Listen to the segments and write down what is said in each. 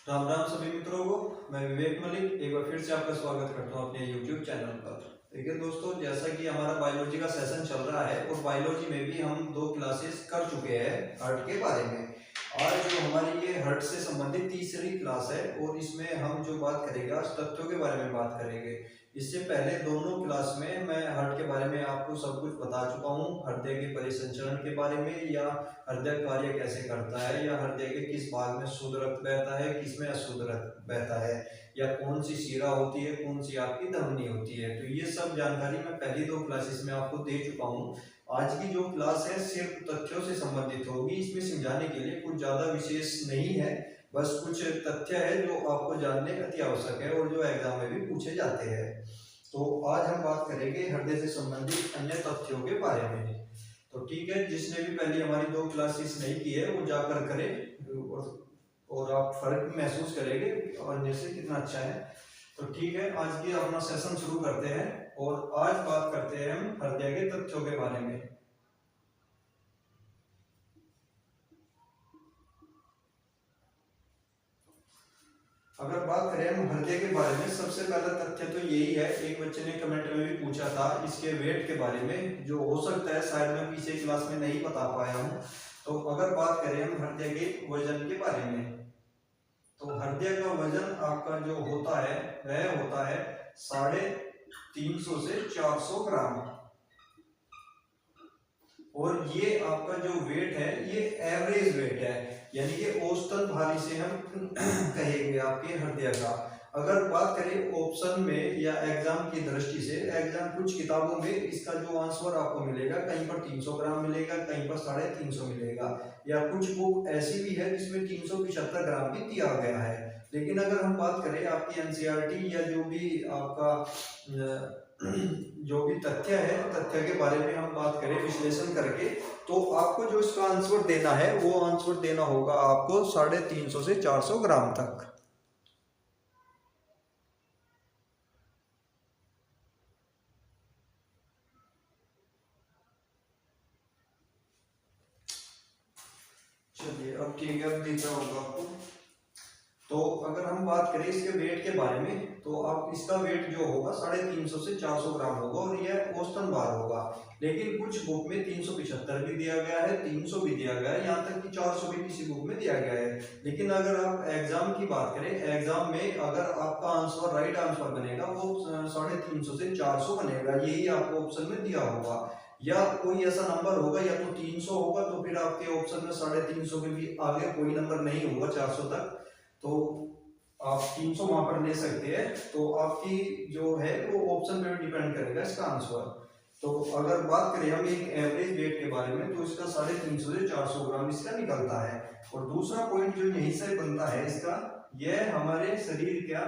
राम राम सभी मित्रों को। मैं विवेक मलिक एक बार फिर से आपका स्वागत करता हूं अपने YouTube चैनल पर। देखिए दोस्तों, जैसा कि हमारा बायोलॉजी का सेशन चल रहा है और बायोलॉजी में भी हम 2 क्लासेस कर चुके हैं हार्ट के बारे में। आज जो हमारी ये हार्ट से संबंधित तीसरी क्लास है और इसमें हम जो बात करेंगे आज तथ्यों के बारे में बात करेंगे। इससे पहले दोनों क्लास में मैं हार्ट के बारे में आपको सब कुछ बता चुका हूँ, हृदय के परिसंचरण के बारे में या हृदय कार्य कैसे करता है या हृदय के किस भाग में शुद्ध रक्त बहता है, किस में अशुद्ध रक्त बहता है, या कौन सी शिरा होती है, कौन सी आपकी धमनी होती है। तो ये सब जानकारी मैं पहली 2 क्लासेस में आपको दे चुका हूँ। आज की जो क्लास है सिर्फ तथ्यों से संबंधित होगी। इसमें समझाने के लिए कुछ ज्यादा विशेष नहीं है, बस कुछ तथ्य है जो आपको जानने अति आवश्यक है और जो एग्जाम में भी पूछे जाते हैं। तो आज हम बात करेंगे हृदय से संबंधित अन्य तथ्यों के बारे में। तो ठीक है, जिसने भी पहले हमारी 2 क्लासेस नहीं की है वो जाकर करे और आप फर्क महसूस करेंगे अन्य से कितना अच्छा है। तो ठीक है, आज की अपना सेशन शुरू करते हैं और आज बात करते हैं हम हृदय के तथ्यों के बारे में। अगर बात करें हम हृदय के बारे में, सबसे पहला तथ्य तो यही है, एक बच्चे ने कमेंट में भी पूछा था इसके वेट के बारे में, जो हो सकता है शायद मैं पीछे क्लास में नहीं बता पाया हूँ। तो अगर बात करें हम हृदय के वजन के बारे में, तो हृदय का वजन आपका जो होता है वह होता है 350 से 400 ग्राम। और ये आपका जो वेट है ये एवरेज वेट है, यानी कि औसतन भारी से हम कहेंगे आपके हृदय का। अगर बात करें ऑप्शन में या एग्जाम की दृष्टि से, एग्जाम कुछ किताबों में इसका जो आंसर आपको मिलेगा कहीं पर 300 ग्राम मिलेगा, कहीं पर 350 मिलेगा, या कुछ बुक ऐसी भी है जिसमें 375 ग्राम भी दिया गया है। लेकिन अगर हम बात करें आपकी एनसीईआरटी या जो भी आपका जो भी तथ्य है, तथ्य के बारे में हम बात करें विश्लेषण करके, तो आपको जो इसका आंसर देना है वो आंसर देना होगा आपको 350 से 400 ग्राम तक। चलिए अब ठीक है, अब दिख रहा होगा आपको। तो अगर हम बात करें इसके वेट के बारे में, तो आप इसका वेट जो होगा 350 से 400 ग्राम होगा और यह औसतन भार होगा। लेकिन कुछ बुक में 375 भी दिया गया है, 300 भी दिया गया है, यहाँ तक कि 400 भी किसी बुक में दिया गया है। लेकिन अगर आप एग्जाम की बात करें, एग्जाम में अगर आपका आंसर राइट आंसर बनेगा वो 350 से 400 बनेगा, यही आपको ऑप्शन में दिया होगा। या कोई ऐसा नंबर होगा, या तो 300 होगा तो फिर आपके ऑप्शन में 350 के भी आगे कोई नंबर नहीं होगा 400 तक, तो आप 300 वहां पर ले सकते हैं। तो आपकी जो है वो ऑप्शन पे डिपेंड करेगा इसका आंसर। तो अगर बात करें हम एक एवरेज वेट के बारे में, तो इसका 350 से 400 ग्राम इसका निकलता है। और दूसरा पॉइंट जो यहीं से बनता है इसका, यह हमारे शरीर का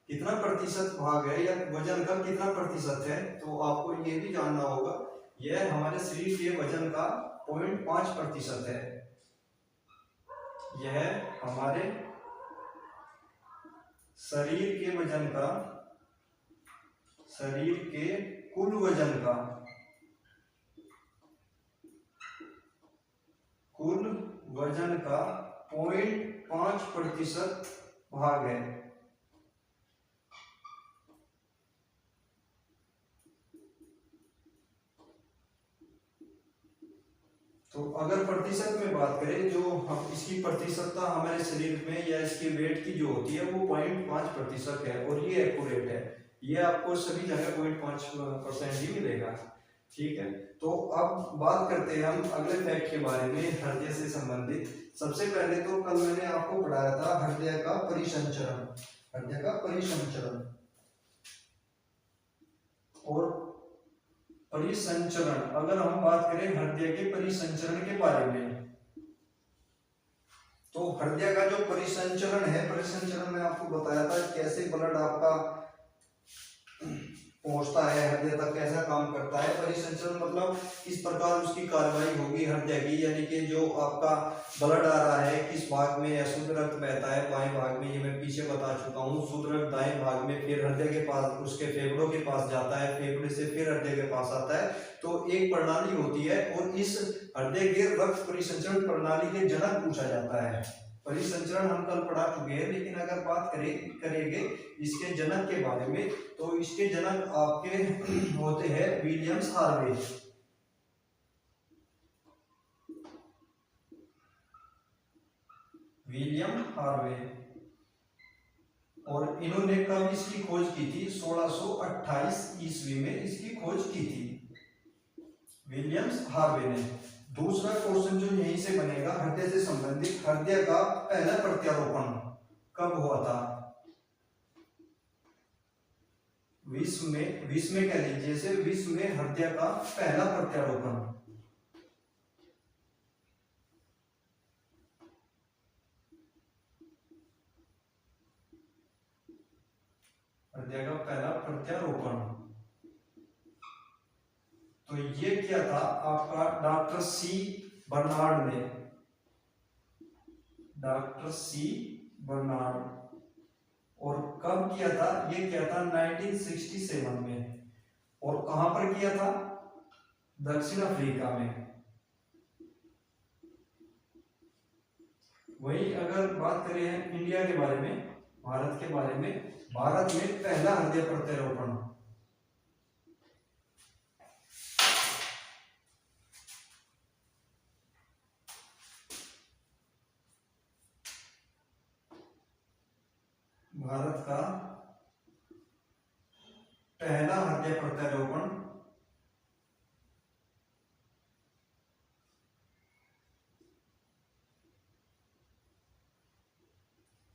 कितना प्रतिशत भाग है या वजन का कितना प्रतिशत है, तो आपको ये भी जानना होगा। यह हमारे शरीर के वजन का 0.5% है। यह हमारे शरीर के वजन का, शरीर के कुल वजन का, कुल वजन का 0.5% भाग है। तो अगर प्रतिशत में बात करें, जो हम इसकी प्रतिशतता हमारे शरीर में या इसकी वेट की जो होती है वो 0.5% है और ये एक्यूरेट है। ये आपको सभी जगह 0.5% ही मिलेगा। ठीक है, तो अब बात करते हैं हम अगले फैक्ट के बारे में हृदय से संबंधित। सबसे पहले तो कल मैंने आपको पढ़ाया था हृदय का परिसंचरण, हृदय का परिसंचरण और परिसंचरण। अगर हम बात करें हृदय के परिसंचरण के बारे में, तो हृदय का जो परिसंचरण है, परिसंचरण में आपको बताया था कैसे ब्लड आपका पहुंचता है हृदय तक, कैसा काम करता है। परिसंचरण मतलब किस प्रकार उसकी कार्रवाई होगी हृदय की, यानी कि जो आपका ब्लड आ रहा है किस भाग में अशुद्ध रक्त बहता है, बाएं भाग में, ये मैं पीछे बता चुका हूँ। शुद्ध रक्त दाएं भाग में, फिर हृदय के पास उसके फेफड़ों के पास जाता है, फेफड़े से फिर हृदय के पास आता है। तो एक प्रणाली होती है और इस हृदय के रक्त परिसंचरण प्रणाली के जनक पूछा जाता है। परिसंचरण हम कल पढ़ा चुके हैं, लेकिन अगर बात करेंगे इसके जनक के बारे में, तो इसके जनक आपके होते हैं विलियम्स हार्वे। विलियम हार्वे, और इन्होंने कब इसकी खोज की थी? 1628 ईस्वी में इसकी खोज की थी विलियम्स हार्वे ने। दूसरा क्वेश्चन जो यहीं से बनेगा, हृदय से संबंधित, हृदय का पहला प्रत्यारोपण कब हुआ था? विश्व में कह लीजिए से विश्व में हृदय का पहला प्रत्यारोपण हृदय का पहला प्रत्यारोपण, तो ये क्या था आपका? डॉक्टर सी बर्नार्ड ने, डॉक्टर सी बर्नार्ड। और कब किया था? ये किया था 1967 में। और कहां पर किया था? दक्षिण अफ्रीका में। वही अगर बात करें इंडिया के बारे में, भारत के बारे में, भारत में पहला हृदय प्रत्यारोपण भारत का पहला हृदय प्रत्यारोपण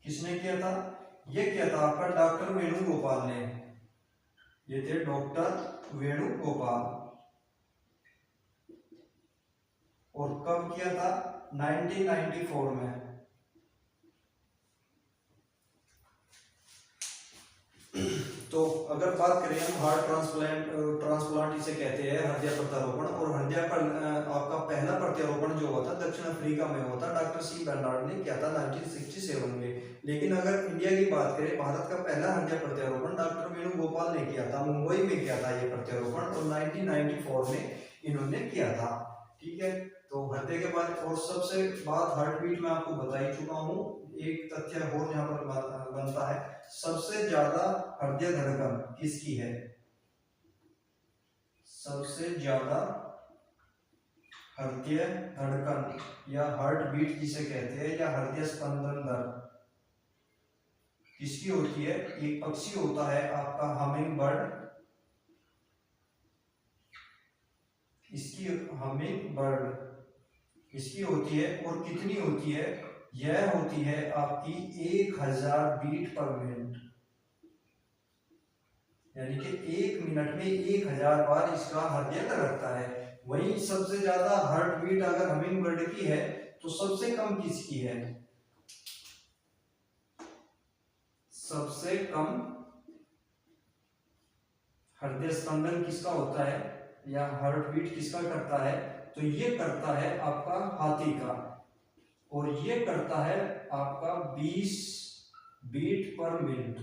किसने किया था? ये किया था आपका डॉक्टर वेणुगोपाल ने। ये थे डॉक्टर वेणुगोपाल। और कब किया था? 1994 में। तो अगर बात करें हम हार्ट ट्रांसप्लांट इसे कहते हैं, हृदय प्रत्यारोपण। और हृदय पर आपका पहला प्रत्यारोपण जो हुआ था दक्षिण अफ्रीका में हुआ था, डॉक्टर सी बर्नार्ड ने किया था 1967 में। लेकिन अगर इंडिया की बात करें, भारत का पहला हृदय प्रत्यारोपण डॉक्टर वेणुगोपाल ने किया था, मुंबई में किया था ये प्रत्यारोपण, और 1994 में इन्होंने किया था। ठीक है, तो हृदय के बारे में। और सबसे बात हार्ट बीट में आपको बता ही चुका हूँ। एक तथ्य और यहाँ पर बनता है, सबसे ज्यादा हृदय धड़कन किसकी है? सबसे ज्यादा हृदय धड़कन या हार्ट बीट जिसे कहते हैं, या हृदय स्पंदन दर किसकी होती है? एक पक्षी होता है आपका हमिंग बर्ड, इसकी हमिंग बर्ड इसकी होती है। और कितनी होती है? यह होती है आपकी 1000 बीट पर मिनट, यानी कि 1 मिनट में 1000 बार इसका हृदय धड़कता है। वहीं सबसे ज्यादा हार्ट बीट अगर हमिंग बर्ड की है, तो सबसे कम किसकी है? सबसे कम हृदय स्पंदन किसका होता है, या हार्ट बीट किसका करता है? तो ये करता है आपका हाथी का, और ये करता है आपका 20 बीट पर मिनट,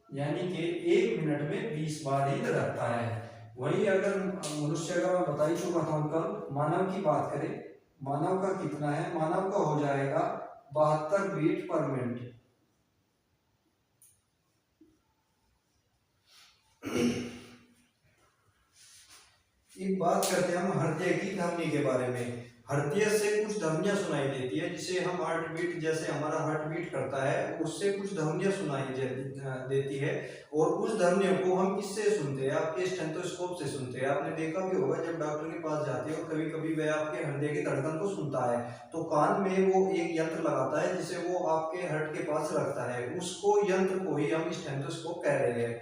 यानी कि 1 मिनट में 20 बार ही धड़कता है। वही अगर मनुष्य का मैं बता ही चुका था कल, मानव की बात करें, मानव का कितना है? मानव का हो जाएगा 72 बीट पर मिनट। एक बात करते हैं हम हृदय की धमनी के बारे में। हृदय से कुछ धमनियां सुनाई देती है, जिसे हम हार्ट बीट, जैसे हमारा हार्ट बीट करता है, उससे कुछ धमनियां सुनाई देती है। और उस धमनियों को हम किससे सुनते हैं? आपके स्टेथोस्कोप से सुनते हैं। आपने देखा भी होगा जब डॉक्टर के पास जाते हो, कभी कभी वह आपके हृदय की धड़कन को सुनता है, तो कान में वो एक यंत्र लगाता है जिसे वो आपके हार्ट के पास रखता है, उसको यंत्र को ही हम स्टेथोस्कोप कह रहे हैं।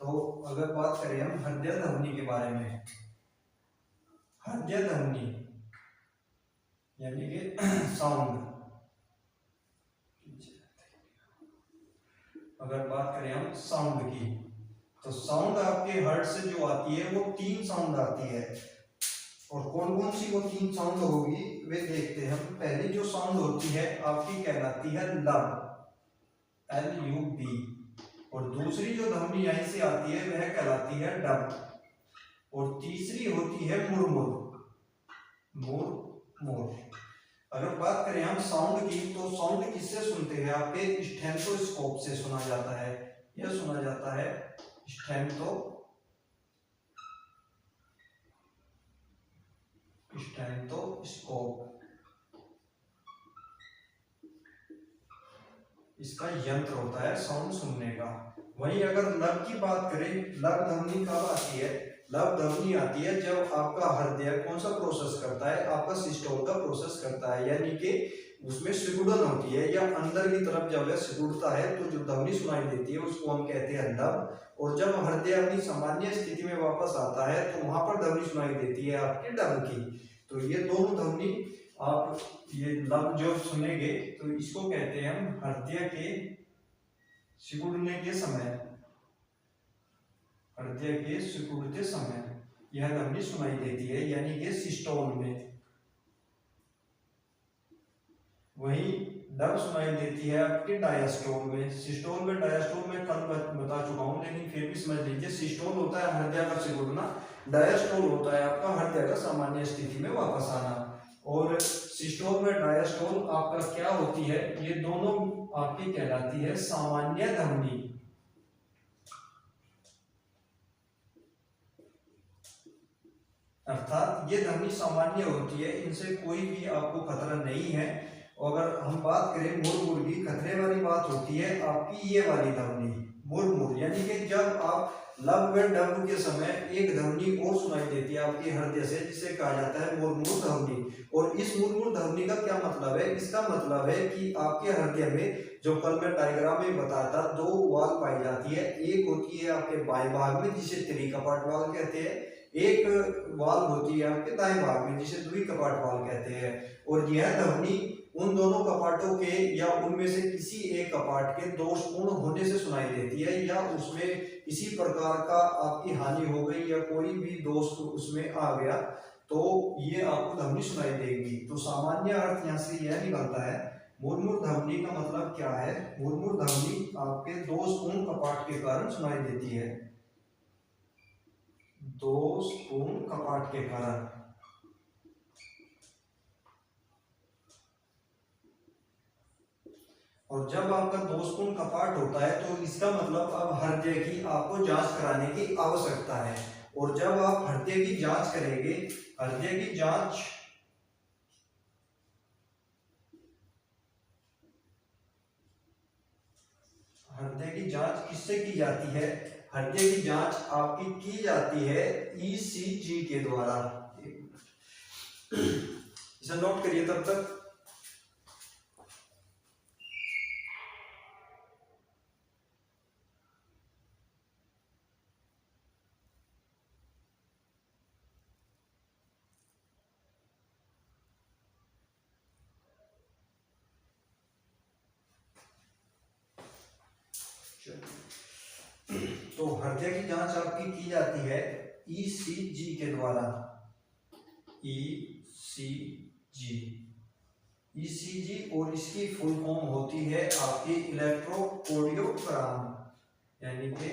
तो अगर बात करें हम हृदय धमनी के बारे में, हृदय धमनी यानी कि साउंड, अगर बात करें हम साउंड की, तो साउंड आपके हार्ट से जो आती है वो 3 साउंड आती है। और कौन कौन सी वो 3 साउंड होगी वे देखते हैं हम। पहली जो साउंड होती है आपकी कहलाती है लब, LUB। और दूसरी जो धमनी यहीं से आती है वह कहलाती है डब। और तीसरी होती है मुरमुर, मुड़। अगर बात करें हम साउंड की, तो साउंड किससे सुनते हैं? आपके स्टेथोस्कोप से सुना जाता है। यह सुना जाता है स्टेथोस्कोप, इसका यंत्र होता है साउंड सुनने का। वहीं अगर लब की बात करें, लब ध्वनि कब आती है? लब ध्वनि आती है जब आपका हृदय कौन सा प्रोसेस करता है? आपका सिस्टोल का प्रोसेस करता है, यानी कि उसमें सिकुड़न होती है या अंदर की तरफ जब यह सिकुड़ता है तो जो ध्वनि सुनाई देती है उसको हम कहते हैं लब। और जब हृदय अपनी सामान्य स्थिति में वापस आता है तो वहां पर ध्वनि सुनाई देती है आपके डब की। तो ये दोनों ध्वनि आप ये लब जो सुनेंगे तो इसको कहते हैं हम हृदय के सिकुड़ने के समय, हृदय के सिकुड़ते समय यह ध्वनि सुनाई देती है, यानी कि सिस्टोल में। वही डब सुनाई देती है आपके डायस्टोल में। सिस्टोल में, डायस्टोल में कल बता चुका हूं, लेकिन फिर भी समझ लीजिए। सिस्टोल होता है हृदय का सिकुड़ना, डायस्टोल होता है आपका हृदय का सामान्य स्थिति में वापस आना। और सिस्टोल में डायस्टोल आपका क्या होती है? ये दोनों आपकी कहलाती है सामान्य ध्वनि। अर्थात ये ध्वनि सामान्य होती है, इनसे कोई भी आपको खतरा नहीं है। अगर हम बात करें मुड़ की, खतरे वाली बात होती है आपकी ये वाली ध्वनि मुड़, यानी कि जब आप लब व डब के समय एक ध्वनि और सुनाई देती है आपके हृदय से, जिसे कहा जाता है मुड़ ध्वनि। और इस मुड़ ध्वनि का क्या मतलब है? इसका मतलब है कि आपके हृदय में, जो कल मैं डायग्राम में बताया था, दो वाल पाई जाती है। एक होती है आपके बाएं भाग में जिसे त्रिकपाट वाल कहते हैं, एक वाल होती है आपके दाएं भाग में जिसे द्विकपाट वाल कहते हैं। और यह ध्वनि उन दोनों कपाटों के या उनमें से किसी एक कपाट के दोषपूर्ण होने से सुनाई देती है, या उसमें किसी प्रकार का आपकी हानि हो गई या कोई भी दोष उसमें आ गया तो ये आपको ध्वनि सुनाई देगी। तो सामान्य अर्थ यहाँ से यह निकलता है, मुड़ ध्वनि का मतलब क्या है? मुड़ ध्वनि आपके दोषपूर्ण कपाट के कारण सुनाई देती है, दोषपूर्ण कपाट के कारण। और जब आपका दोषपूर्ण कपाट होता है तो इसका मतलब अब हृदय की आपको जांच कराने की आवश्यकता है। और जब आप हृदय की जांच करेंगे, हृदय की जांच किससे की जाती है? हृदय की जांच आपकी की जाती है ईसीजी के द्वारा। इसे नोट करिए तब तक। तो हृदय की जांच आपकी की जाती है ईसीजी के द्वारा। ईसीजी और इसकी फुल फॉर्म होती है आपकी इलेक्ट्रोकार्डियोग्राम, यानी कि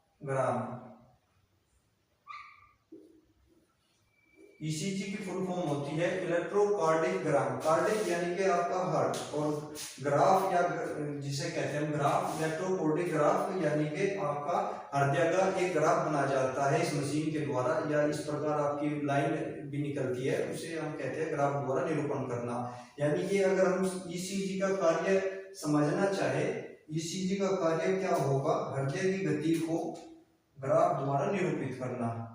इलेक्ट्रोकार्डियोग्राम। ईसीजी की फुल फॉर्म होती है इलेक्ट्रोकार्डियोग्राम। कार्डिक यानी कि आपका हार्ट, और ग्राफ या जिसे कहते हैं ग्राफ, इलेक्ट्रोकार्डियोग्राफ यानी कि आपका हृदय का एक ग्राफ बना जाता है इस मशीन के द्वारा, या इस प्रकार आपकी लाइन भी निकलती है, उसे हम कहते हैं ग्राफ द्वारा निरूपण करना। यानी कि अगर हम ईसीजी का कार्य समझना चाहे, ईसीजी का कार्य क्या होगा? हृदय की गति को ग्राफ द्वारा निरूपित करना,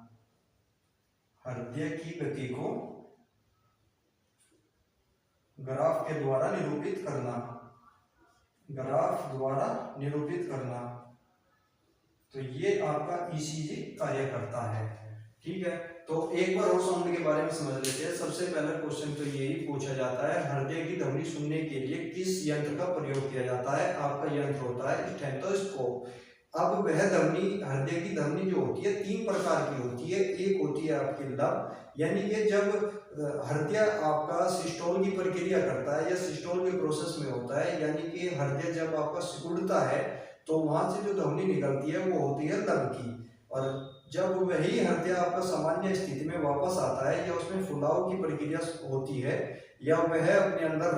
हृदय की गति को ग्राफ के द्वारा निरूपित करना, ग्राफ द्वारा निरूपित करना। तो ये आपका ईसीजी कार्य करता है। ठीक है, तो एक बार और साउंड के बारे में समझ लेते हैं। सबसे पहला क्वेश्चन तो यही पूछा जाता है, हृदय की ध्वनि सुनने के लिए किस यंत्र का प्रयोग किया जाता है? आपका यंत्र होता है स्टेथोस्कोप। अब वह ध्वनि, हृदय की ध्वनि जो होती है तीन प्रकार की होती है। एक होती है आपकी लब, यानी कि जब हृदय आपका सिस्टोल की प्रक्रिया करता है या सिस्टोल के प्रोसेस में होता है, यानी कि हृदय जब आपका सिकुड़ता है तो वहां से जो ध्वनि निकलती है वो होती है लब की। और जब वही हृदय आपका सामान्य स्थिति में वापस आता है या उसमें फुलाव की प्रक्रिया होती है या वह अपने अंदर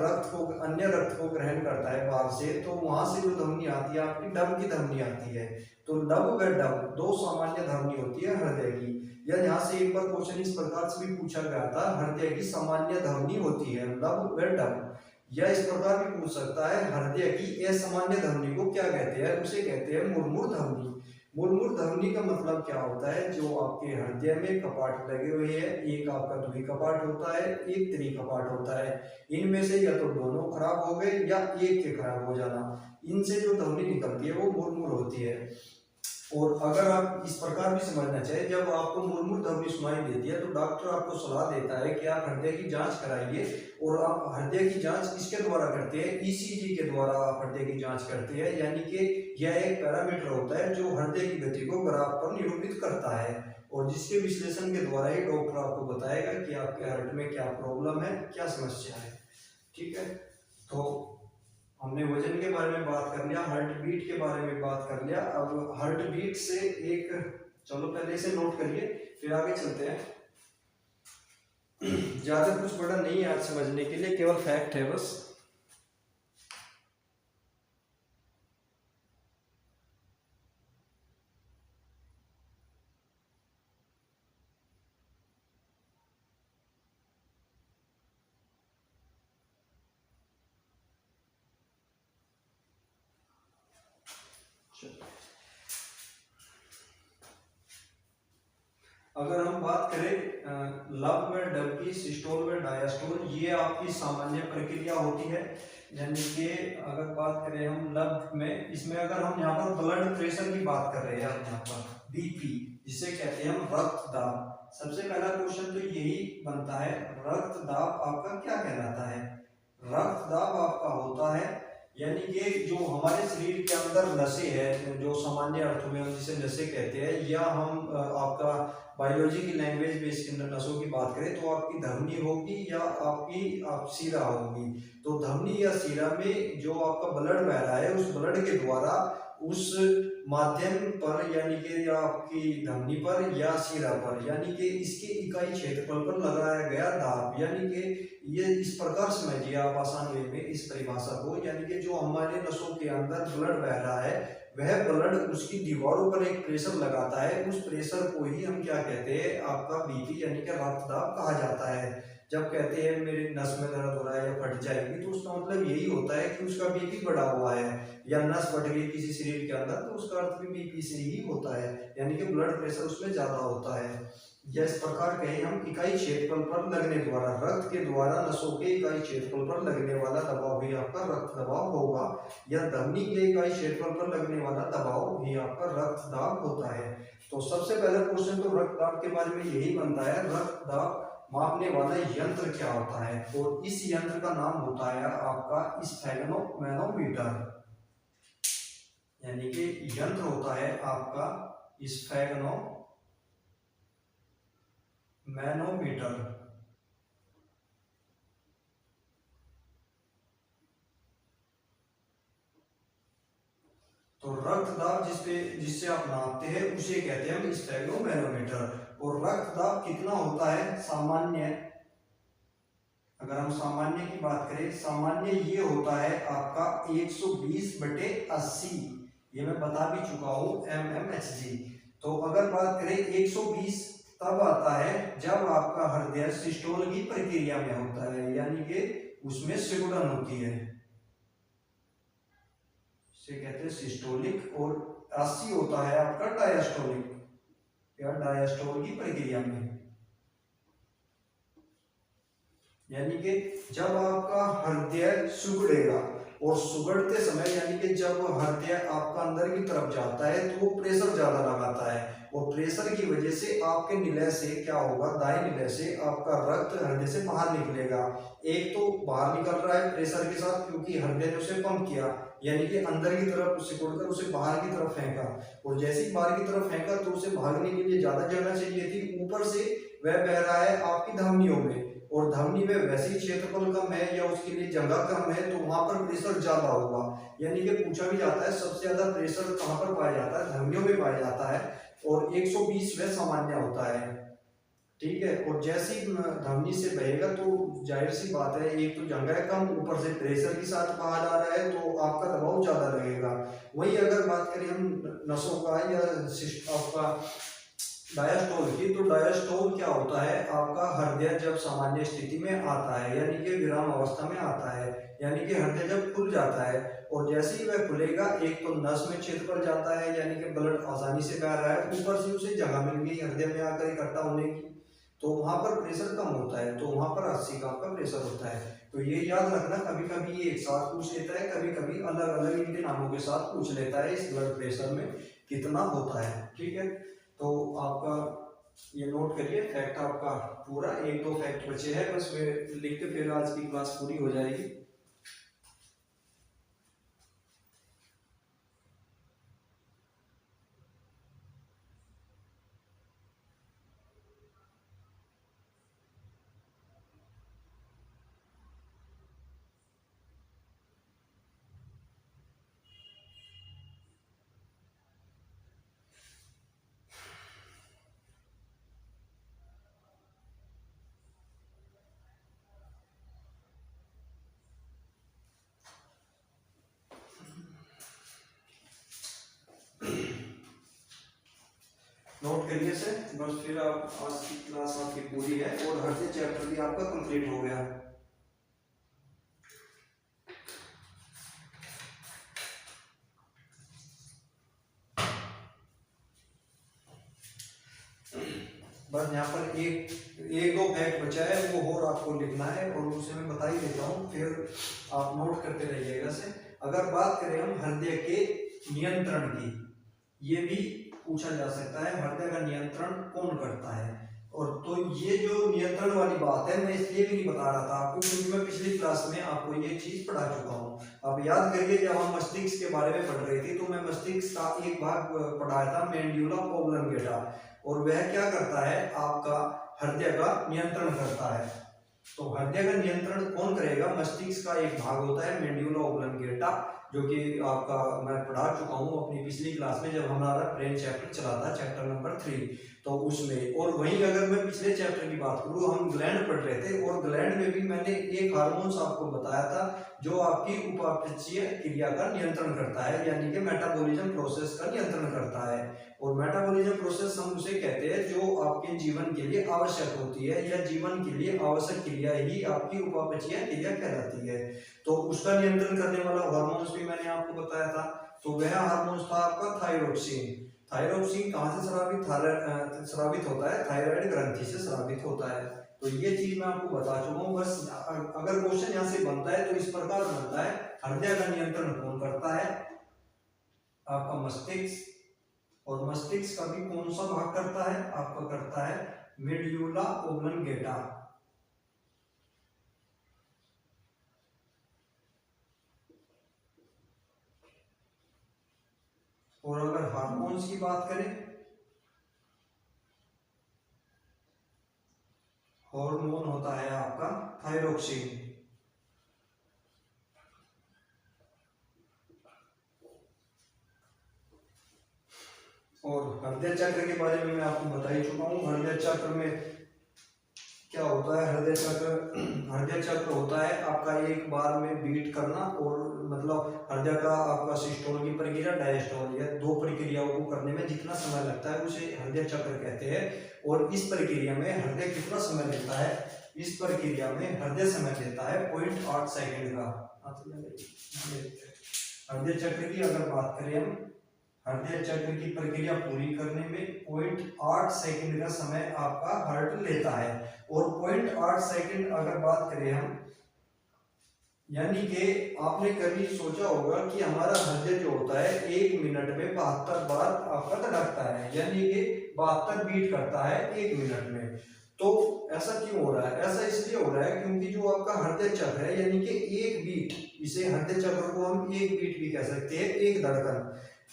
अन्य रक्त को ग्रहण करता है बाहर से, तो वहां से जो ध्वनि आती है आपकी डब की ध्वनि आती है। तो लब व डब दो सामान्य ध्वनि होती है हृदय की। या यहाँ से एक बार क्वेश्चन इस प्रकार से भी पूछा गया था, हृदय की सामान्य ध्वनि होती है लब व डब। या इस प्रकार भी पूछ सकता है, हृदय की असामान्य ध्वनि को क्या कहते हैं? उसे कहते हैं मुरमुर ध्वनि। मुरमुर ध्वनि का मतलब क्या होता है? जो आपके हृदय में कपाट लगे हुए हैं, एक आपका द्वि कपाट होता है, एक त्रि कपाट होता है, इनमें से या तो दोनों खराब हो गए या एक के खराब हो जाना, इनसे जो ध्वनि निकलती है वो मुरमुर होती है। और अगर आप इस प्रकार भी समझना चाहे, जब आपको मुरमुर ध्वनि सुनाई देती है तो डॉक्टर आपको सलाह देता है कि आप हृदय की जांच कराइए। और आप हृदय की जांच इसके द्वारा करते हैं, ईसीजी के द्वारा आप हृदय की जांच करते हैं, यानी कि यह एक पैरामीटर होता है जो हृदय की गति को ग्राफ पर निरूपित करता है। और जिसके विश्लेषण के द्वारा ही डॉक्टर आपको बताएगा कि आपके हार्ट में क्या प्रॉब्लम है, क्या समस्या है। ठीक है, तो हमने वजन के बारे में बात कर लिया, हार्ट बीट के बारे में बात कर लिया। अब हार्ट बीट से एक, चलो पहले इसे नोट करिए फिर आगे चलते हैं। ज्यादा कुछ बड़ा नहीं है आज समझने के लिए, केवल फैक्ट है बस। अगर हम बात करें लब में डब की, सिस्टोल में डायस्टोल, ये आपकी सामान्य प्रक्रिया होती है। यानी कि अगर बात करें हम लब में, इसमें अगर हम यहाँ पर ब्लड प्रेशर की बात कर रहे हैं, यहाँ पर बीपी जिसे कहते हैं हम रक्तदाब। सबसे पहला क्वेश्चन तो यही बनता है, रक्तदाब आपका क्या कहलाता है? रक्तदाब आपका होता है, यानी कि जो हमारे शरीर के अंदर नसें हैं, जो सामान्य अर्थों में हम जिसे नसें कहते हैं, या हम आपका बायोलॉजी की लैंग्वेज में इसके अंदर नसों की बात करें तो आपकी धमनी होगी या आपकी शिरा होगी। तो धमनी या शिरा में जो आपका ब्लड बह रहा है, उस ब्लड के द्वारा उस माध्यम पर, यानी कि या आपकी धमनी पर या शिरा पर, यानी कि इसके इकाई क्षेत्रफल पर लगाया गया दाब। यानी कि ये इस प्रकार समझिए आप आसान वे में इस परिभाषा को, यानी कि जो हमारे नसों के अंदर ब्लड बह रहा है, वह ब्लड उसकी दीवारों पर एक प्रेशर लगाता है, उस प्रेशर को ही हम क्या कहते हैं? आपका बीपी यानी कि रक्तदाब कहा जाता है। जब कहते हैं मेरे नस में दर्द हो रहा है या फट जाएगी, तो उसका मतलब यही होता है कि उसका बीपी बढ़ा हुआ है, या नस फट गई किसी शरीर के अंदर, तो उसका अर्थ भी बीपी से ही होता है, यानी कि ब्लड प्रेशर उसमें ज्यादा होता है। या इस प्रकार कहें हम, इकाई क्षेत्रफल पर लगने द्वारा, रक्त के द्वारा नसों के इकाई क्षेत्रफल पर लगने वाला दबाव ही आपका रक्त दबाव होगा, या धमनी के इकाई क्षेत्रफल पर लगने वाला दबाव ही आपका रक्तदाब होता है। तो सबसे पहला क्वेश्चन तो रक्तदाब के बारे में यही बनता है, रक्तदाब मापने वाला यंत्र क्या होता है? और इस यंत्र का नाम होता है आपका स्फेगनोमैनोमीटर, यानी कि यंत्र होता है आपका स्फेगनोमैनोमीटर। तो रक्तदाब जिससे आप नापते हैं उसे कहते हैं हम स्फेगनोमैनोमीटर। और रक्तदाब कितना होता है सामान्य? अगर हम सामान्य की बात करें, सामान्य ये होता है आपका 120/80, ये मैं बता भी चुका हूँ, mmHg। तो अगर बात करें 120 तब आता है जब आपका हृदय सिस्टोल की प्रक्रिया में होता है, यानी कि उसमें सिकुड़न होती है, इसे कहते हैं सिस्टोलिक। और 80 होता है आपका डायस्टोलिक, या डायस्टोल की प्रक्रिया में, यानी कि जब आपका हृदय सुगड़ेगा। और सुगड़ते समय यानी कि जब हृदय आपका अंदर की तरफ जाता है तो वो प्रेशर ज्यादा लगाता है, और प्रेशर की वजह से आपके निलय से क्या होगा, दाएं निलय से आपका रक्त हृदय से बाहर निकलेगा। एक तो बाहर निकल रहा है प्रेशर के साथ, क्योंकि हृदय ने उसे पंप किया, यानी कि अंदर की तरफ सिकुड़कर उसे बाहर की तरफ फेंका, और जैसे ही बाहर की तरफ फेंका तो उसे भागने के लिए ज्यादा जगह चाहिए थी, ऊपर से वह बह रहा है आपकी धमनियों में, और धमनी में वैसे ही क्षेत्रफल कम है या उसके लिए जगह कम है तो वहां पर प्रेशर ज्यादा होगा। यानी कि पूछा भी जाता है सबसे ज्यादा प्रेशर कहाँ पर पाया जाता है, धमनियों में पाया जाता है, और 120 वह सामान्य होता है। ठीक है, और जैसे ही धमनी से बहेगा तो जाहिर सी बात है, एक तो जगह कम, ऊपर से प्रेशर के साथ बाहर आ रहा है तो आपका दबाव ज्यादा लगेगा। वही अगर बात करें हम नसों का या आपका डायस्टोल की, तो डायस्टोल क्या होता है, आपका हृदय जब सामान्य स्थिति में आता है यानी कि विराम अवस्था में आता है, यानी कि हृदय जब खुल जाता है, और जैसे ही वह खुलेगा एक तो नस में क्षेत्रफल जाता है यानी कि ब्लड आसानी से बह रहा है, ऊपर से उसे जगह मिल गई हृदय में आकर इकट्ठा होने की, तो वहां पर प्रेशर कम होता है, तो वहां पर 80 का आपका प्रेशर होता है। तो ये याद रखना, कभी कभी ये एक साथ पूछ लेता है, कभी कभी अलग अलग इनके नामों के साथ पूछ लेता है इस ब्लड प्रेशर में कितना होता है। ठीक है, तो आपका ये नोट करिए, फैक्ट आपका पूरा, एक दो फैक्ट बचे हैं बस, वे लिख के फिर आज की क्लास पूरी हो जाएगी। नोट करिए से, बस फिर आप आज की क्लास आपकी पूरी है और हृदय चैप्टर भी आपका कंप्लीट हो गया। बस यहाँ पर एक दो फैक्ट बचा है, वो और आपको लिखना है और उसे मैं बता ही देता हूँ, फिर आप नोट करते रहिएगा से। अगर बात करें हम हृदय के नियंत्रण की, ये भी पूछा जा सकता है, हृदय का नियंत्रण कौन करता है, और तो ये जो नियंत्रण वाली बात है मैं इसलिए भी नहीं बता रहा था आपको क्योंकि मैं पिछली क्लास में आपको ये चीज पढ़ा चुका हूँ। अब याद करिए, जब हम मस्तिष्क के बारे में पढ़ रहे थे तो मैं मस्तिष्क का एक भाग पढ़ाया था, मेंड्यूला ओब्लंगेटा, और वह क्या करता है, आपका हृदय का नियंत्रण करता है। तो हृदय का नियंत्रण कौन करेगा, मस्तिष्क का एक भाग होता है मेंड्यूला ओब्लंगेटा, जो कि आपका मैं पढ़ा चुका हूँ अपनी पिछली क्लास में जब हमारा ब्रेन चैप्टर चला था, चैप्टर नंबर 3, तो उसमें। और वहीं अगर मैं पिछले चैप्टर की बात करूँ, हम ग्लैंड पढ़ रहे थे और ग्लैंड में भी मैंने एक हार्मोन्स आपको बताया था जो आपकी उपापचयी क्रिया का नियंत्रण करता है, यानी कि मेटाबॉलिज्म प्रोसेस का नियंत्रण करता है। और मेटाबॉलिज्म प्रोसेस हम उसे कहते हैं जो आपके जीवन के लिए आवश्यक होती है, या जीवन के लिए आवश्यक क्रिया ही आपकी उपापचयी क्रिया कहलाती है। तो उसका नियंत्रण करने वाला हार्मोन्स भी मैंने आपको बताया था, तो वह हार्मोन्स था आपका थायरोक्सिन। थायरोक्सिन कहाँ से स्रावित होता है, थायराइड ग्रंथि से स्रावित होता है। तो ये चीज मैं आपको बता चुका हूँ। बस अगर क्वेश्चन यहाँ से बनता है तो इस प्रकार बनता है, हृदय का नियंत्रण कौन करता है, आपका मस्तिष्क, और मस्तिष्क का भी कौन सा भाग करता है, आपका करता है मेडुला ओब्लंगेटा। और अगर हार्मोन्स की बात करें, हार्मोन होता है आपका थायरोक्सिन। और हृदय चक्र के बारे में मैं आपको बता ही चुका हूँ। हृदय चक्र में क्या होता है, हृदय चक्र होता है आपका एक बार में बीट करना, और मतलब हृदय का आपका सिस्टोल की प्रक्रिया, डायस्टोल, या दो प्रक्रियाओं को करने में जितना समय लगता है उसे हृदय चक्र कहते हैं। और इस प्रक्रिया में हृदय कितना समय लेता है, इस प्रक्रिया में हृदय समय लेता है 0.8 सेकेंड का। हृदय चक्र की अगर बात करें हम, हृदय चक्र की प्रक्रिया पूरी करने में 0.8 सेकंड का समय आपका हार्ट लेता है। और 0.8 सेकंड अगर बात करें हम, यानी कि आपने कभी सोचा होगा कि हमारा हृदय जो होता है 1 मिनट में 72 बार आपका धड़कता है, यानी कि 72 बीट करता है 1 मिनट में। तो ऐसा क्यों हो रहा है, ऐसा इसलिए हो रहा है क्योंकि जो आपका हृदय चक्र है, यानी कि एक बीट, इसे हृदय चक्र को हम एक बीट भी कह सकते हैं,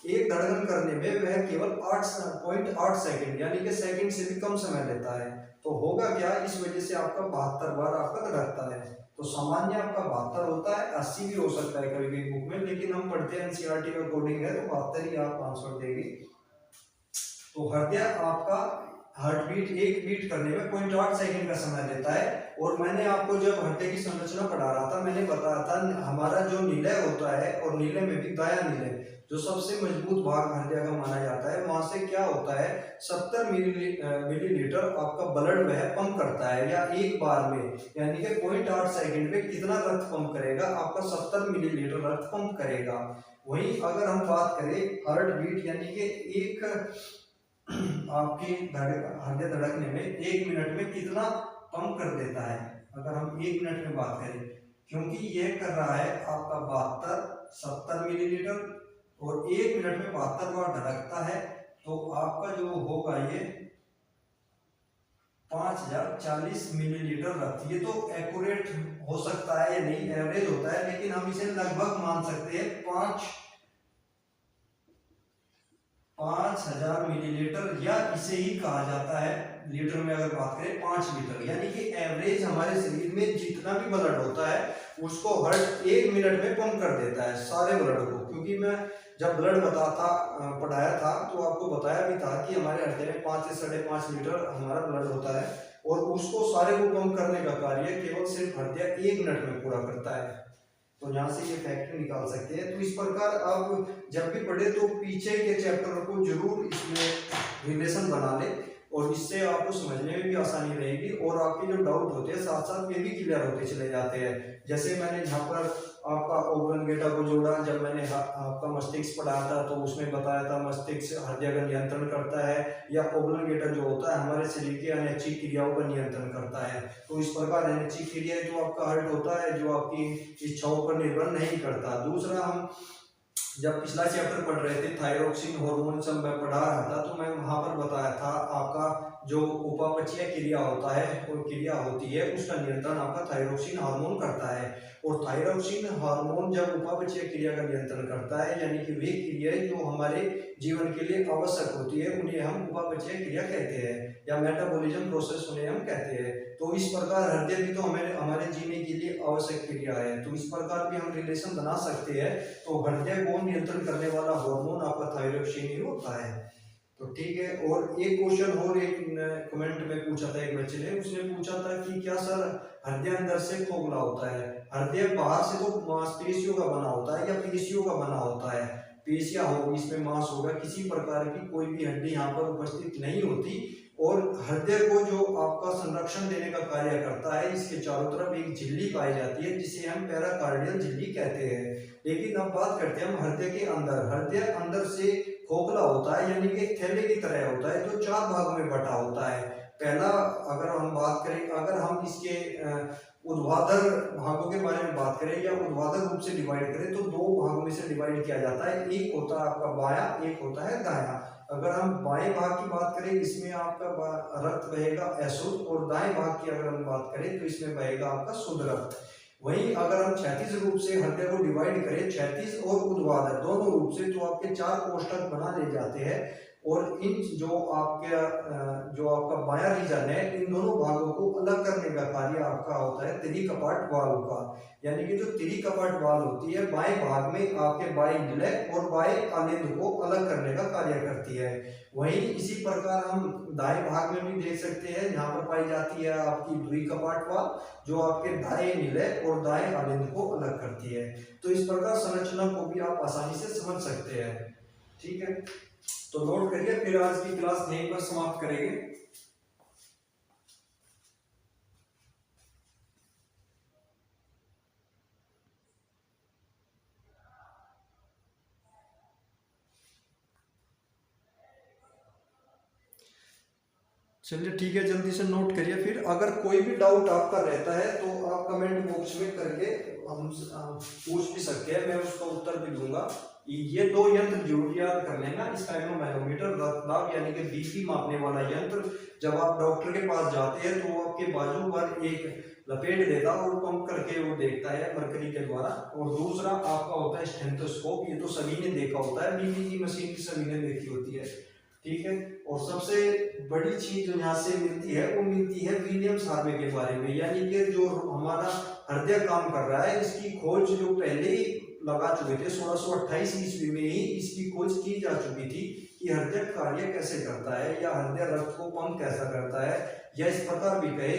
एक धड़कन करने में वह केवल 8.8 सेकंड, यानी कि सेकंड से भी कम समय लेता है। तो होगा क्या, इस वजह से आपका 72 बार आपका धड़कता है। तो सामान्य आपका 72 होता है, 80 भी हो सकता है कभी कभी बुक में, लेकिन हम पढ़ते हैं एनसीईआरटी का कोडिंग है तो 72 ही आप आंसर देगी। तो हृदय आपका हार्ट बीट एक बीट करने में 0.8 सेकंड का समय लेता है। और मैंने आपको जब हृदय की संरचना पढ़ा रहा था, मैंने बताया था हमारा जो निलय होता है, और निलय में भी दायां निलय जो सबसे मजबूत भाग हृदय का माना जाता है, वहां से क्या होता है 70 मिलीलीटर आपका ब्लड वह पंप करता है, या एक बार में यानी कि 0.8 सेकंड में कितना रक्त पंप करेगा, आपका 70 मिलीलीटर रक्त पंप करेगा। वहीं अगर हम बात करें हार्ट बीट यानी कि एक आपकी हृदय धड़कने में 1 मिनट में कितना पंप कर देता है, अगर हम 1 मिनट में बात करें, क्योंकि यह कर रहा है आपका 70 मिलीलीटर और 1 मिनट में 72 बार धड़कता है, तो आपका जो होगा ये 5040 मिलीलीटर रक्त। ये तो एक्यूरेट हो सकता है या नहीं, एवरेज होता है, लेकिन हम इसे लगभग मान सकते हैं 5000 मिलीलीटर, या इसे ही कहा जाता है लीटर में अगर बात करें 5 लीटर, यानी कि एवरेज हमारे शरीर में जितना भी ब्लड होता है उसको हर 1 मिनट में पंप कर देता है सारे ब्लड को। क्योंकि मैं जब ब्लड पढ़ाया था तो आपको बताया भी था कि हमारे हृदय में 5 से 5.5 लीटर हमारा ब्लड होता है, और उसको सारे को पंप करने का कार्य केवल सिर्फ हृदय 1 मिनट में पूरा करता है। तो यहाँ से ये फैक्ट निकाल सकते हैं। तो इस प्रकार आप जब भी पढ़े तो पीछे के चैप्टर को जरूर इसमें रिलेशन बना ले, और इससे आपको समझने में भी आसानी रहेगी, और आपके जो डाउट होते हैं साथ साथ ये भी क्लियर होते चले जाते हैं। जैसे मैंने यहाँ पर आपका ओब्लंगेटा को जोड़ा, जब मैंने आपका मस्तिष्क पढ़ाया था तो उसमें बताया था मस्तिष्क हृदय का नियंत्रण करता है, या ओब्लंगेटा जो होता है हमारे शरीर की अनैच्छिक क्रियाओं का नियंत्रण करता है। तो इस प्रकार अनैच्छिक क्रिया जो आपका हार्ट होता है जो आपकी इच्छाओं पर निर्भर नहीं करता। दूसरा, हम जब पिछला चैप्टर पढ़ रहे थे थायरोक्सिन हार्मोन सब मैं पढ़ा रहा था, तो मैं वहां पर बताया था आपका जो उपापचय क्रिया होता है और क्रिया होती है उसका नियंत्रण आपका थायरोक्सिन हार्मोन करता है। और थायरोक्सिन हार्मोन जब उपापचय क्रिया का नियंत्रण करता है, यानी कि वे क्रियाएं जो हमारे जीवन के लिए आवश्यक होती है उन्हें हम उपापचय क्रिया कहते हैं, या मेटाबॉलिज्म प्रोसेस उन्हें हम कहते हैं। तो इस प्रकार हृदय भी तो हमारे जीने के लिए आवश्यक क्रिया है, तो इस प्रकार भी हम रिलेशन बना सकते हैं। तो हृदय को नियंत्रण करने वाला हार्मोन आपका थायरोक्सिन ही होता है। तो ठीक है। और एक क्वेश्चन और एक कमेंट में पूछा था एक बच्चे ने, उसने पूछा था कि क्या सर हृदय अंदर से खोखला होता है? हृदय बाहर से तो मांसपेशियों का बना होता है या पेशियों का बना होता है, पेशियां होगी इसमें मांस होगा, किसी प्रकार की कोई भी हड्डी यहाँ पर उपस्थित नहीं होती। और हृदय को जो आपका संरक्षण देने का कार्य करता है, इसके चारों तरफ एक झिल्ली पाई जाती है जिसे हम पैराकार्डियल झिल्ली कहते हैं। लेकिन अब बात करते हैं हम हृदय के अंदर। हृदय अंदर से खोखला होता है, यानी कि थैले की तरह होता है जो 4 भाग में बटा होता है। पहला, अगर हम बात करें, अगर हम इसके ऊर्ध्वाधर भागों के बारे में बात करें या ऊर्ध्वाधर रूप से डिवाइड करें तो 2 भागों में से डिवाइड किया जाता है। एक होता है आपका बायां, एक होता है दायां। अगर हम बाएं भाग की बात करें इसमें आपका रक्त बहेगा अशुद्ध, और दाएं भाग की अगर हम बात करें तो इसमें बहेगा आपका शुद्ध रक्त। वहीं अगर हम क्षैतिज रूप से हृदय को डिवाइड करें, क्षैतिज और ऊर्ध्वाधर दोनों रूप से, तो आपके 4 कोष्ठक बना ले जाते हैं। और इन जो आपका बायां रीजन है, इन दोनों भागों को अलग करने का कार्य आपका होता है त्रि कपाट वाल्व का। यानी कि जो त्रि कपाट वाल्व होती है बाएं भाग में आपके बाएं निलय और बाएं आलिंद को अलग करने का कार्य करती है। वहीं इसी प्रकार हम दाएं भाग में भी देख सकते हैं, यहाँ पर पाई जाती है आपकी द्वि कपाट वाल्व जो आपके दाएं निलय और दाएं आलिंद को अलग करती है। तो इस प्रकार संरचना को भी आप आसानी से समझ सकते हैं। ठीक है, तो नोट करिए, फिर आज की क्लास यहीं पर समाप्त करेंगे। चलिए ठीक है, जल्दी से नोट करिए। फिर अगर कोई भी डाउट आपका रहता है तो आप कमेंट बॉक्स में करके हम पूछ भी सकते हैं, मैं उसका उत्तर भी दूंगा। ये 2 यंत्र जरूर याद कर लेना, स्पाइरोमैनोमीटर रक्तदाब यानी कि बीपी मापने वाला यंत्र। जब आप डॉक्टर के पास जाते हैं तो वो आपके बाजू पर एक लपेट देता है और पंप करके वो देखता है मरकरी के द्वारा। और दूसरा आपका होता है स्टेथोस्कोप, ये तो सभी ने देखा होता है, बीपी की मशीन सभी ने देखी होती है। ठीक है। और सबसे बड़ी चीज जो यहाँ से मिलती है वो मिलती है विलियम्स हार्वे के बारे में, यानी कि जो हमारा हृदय काम कर रहा है इसकी खोज जो पहले ही लगा चुके थे, 1628 ईस्वी में ही इसकी खोज की जा चुकी थी कि हृदय कार्य कैसे करता है या हृदय रक्त को पंप कैसा करता है, या इस प्रकार भी कहे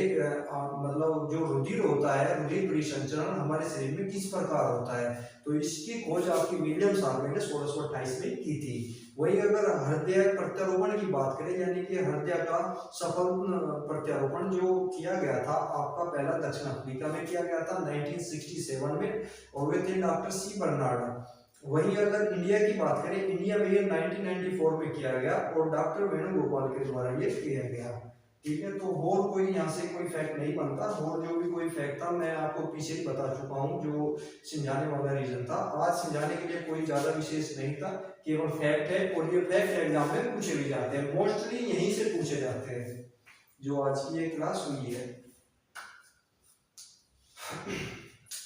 मतलब जो रुधिर होता है, रुधिर परिसंचरण हमारे शरीर में किस प्रकार होता है, तो इसकी खोज आपकी विलियम्स हार्वे ने 1628 में की थी। वही अगर हृदय प्रत्यारोपण की बात करें, यानी कि हृदय का सफल प्रत्यारोपण जो किया गया था आपका पहला दक्षिण अफ्रीका में किया गया था 1967 में, और वे थे डॉक्टर सी बर्नार्ड। वहीं अगर इंडिया की बात करें, इंडिया में ये 1994 में किया गया और डॉक्टर वेणुगोपाल के द्वारा ये किया गया। ठीक है, तो और कोई यहाँ से कोई फैक्ट नहीं बनता, और जो भी कोई फैक्ट था मैं आपको पीछे ही बता चुका हूँ जो समझाने वाला रीजन था। आज समझाने के लिए कोई ज्यादा विशेष नहीं था, केवल फैक्ट है, और ये फैक्ट एग्जाम में पूछे भी जाते हैं, मोस्टली यहीं से पूछे जाते हैं जो आज की ये क्लास हुई है।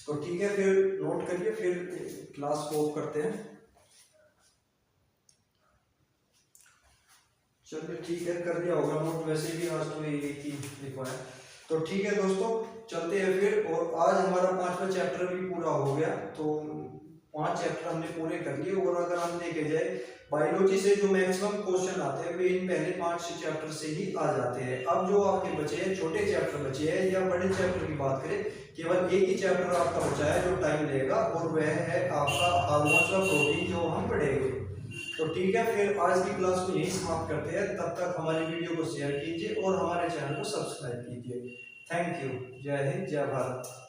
तो ठीक है, फिर नोट करिए, फिर क्लास को ऑफ करते हैं। चलिए ठीक है, कर दिया होगा नोट, वैसे भी आज तो ये ही लिखा है। तो ठीक है दोस्तों, चलते हैं फिर। और आज हमारा 5वां चैप्टर भी पूरा हो गया, तो 5 चैप्टर हमने पूरे कर लिए। और अगर हम देखे जाए बायोलॉजी से जो मैक्सिमम क्वेश्चन आते हैं वे इन पहले 5 चैप्टर से ही आ जाते हैं। अब जो आपके बचे हैं छोटे चैप्टर बचे हैं या बड़े चैप्टर की बात करें, केवल एक ही चैप्टर आपका बचा है जो टाइम लेगा, और वह है आपका हार्मोन्स ऑफ प्रोटीन, जो हम पढ़ेंगे। तो ठीक है, फिर आज की क्लास को यही समाप्त करते हैं। तब तक हमारी वीडियो को शेयर कीजिए और हमारे चैनल को सब्सक्राइब कीजिए। Thank you. जय हिंद, जय भारत।